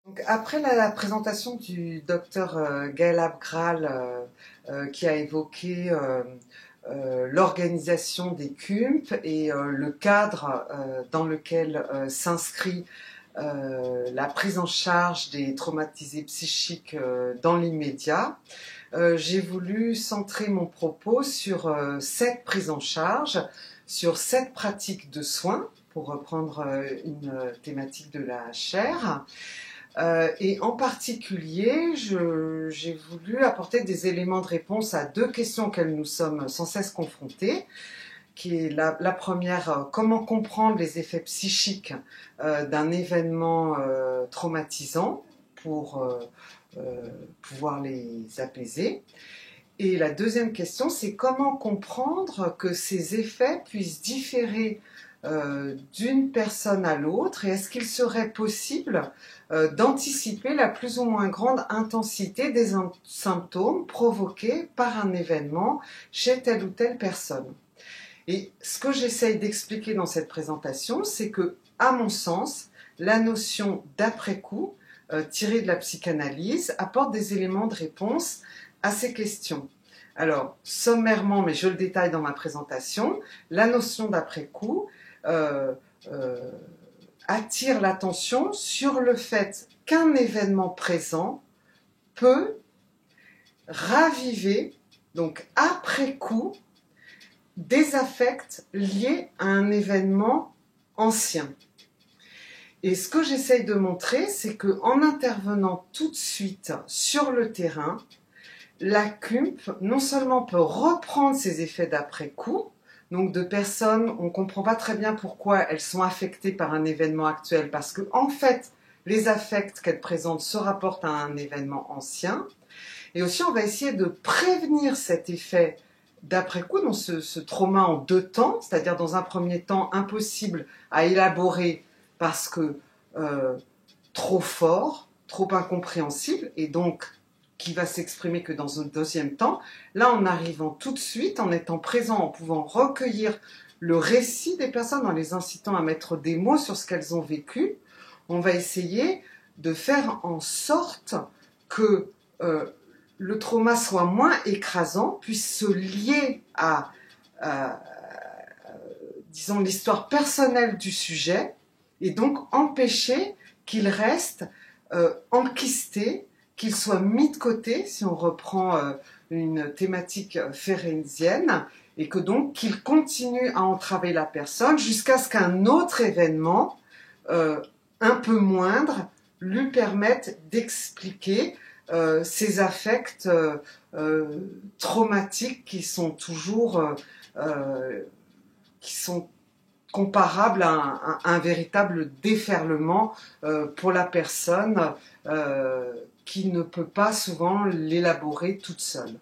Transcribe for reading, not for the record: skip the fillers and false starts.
Donc, après la présentation du docteur Gaël Abgral qui a évoqué l'organisation des CUMP et le cadre dans lequel s'inscrit la prise en charge des traumatisés psychiques dans l'immédiat, j'ai voulu centrer mon propos sur cette prise en charge, sur cette pratique de soins, pour reprendre une thématique de la chaire. Et en particulier, j'ai voulu apporter des éléments de réponse à deux questions auxquelles nous sommes sans cesse confrontés, qui est la première, comment comprendre les effets psychiques d'un événement traumatisant pour pouvoir les apaiser. Et la deuxième question, c'est comment comprendre que ces effets puissent différer d'une personne à l'autre, et est-ce qu'il serait possible d'anticiper la plus ou moins grande intensité des symptômes provoqués par un événement chez telle ou telle personne. Et ce que j'essaye d'expliquer dans cette présentation, c'est que, à mon sens, la notion d'après-coup, tirée de la psychanalyse, apporte des éléments de réponse à ces questions. Alors, sommairement, mais je le détaille dans ma présentation, la notion d'après-coup attire l'attention sur le fait qu'un événement présent peut raviver, donc après coup, des affects liés à un événement ancien. Et ce que j'essaye de montrer, c'est qu'en intervenant tout de suite sur le terrain, la CUMP non seulement peut reprendre ses effets d'après-coup, donc de personnes, on ne comprend pas très bien pourquoi elles sont affectées par un événement actuel, parce que en fait, les affects qu'elles présentent se rapportent à un événement ancien, et aussi on va essayer de prévenir cet effet d'après-coup, donc ce trauma en deux temps, c'est-à-dire dans un premier temps impossible à élaborer parce que trop fort, trop incompréhensible, et donc qui va s'exprimer que dans un deuxième temps. Là, en arrivant tout de suite, en étant présent, en pouvant recueillir le récit des personnes, en les incitant à mettre des mots sur ce qu'elles ont vécu, on va essayer de faire en sorte que le trauma soit moins écrasant, puisse se lier à disons, l'histoire personnelle du sujet, et donc empêcher qu'il reste enquisté, qu'il soit mis de côté, si on reprend une thématique férénienne, et que donc qu'il continue à entraver la personne jusqu'à ce qu'un autre événement, un peu moindre, lui permette d'expliquer ces affects traumatiques qui sont toujours qui sont comparables à un véritable déferlement pour la personne qui ne peut pas souvent l'élaborer toute seule.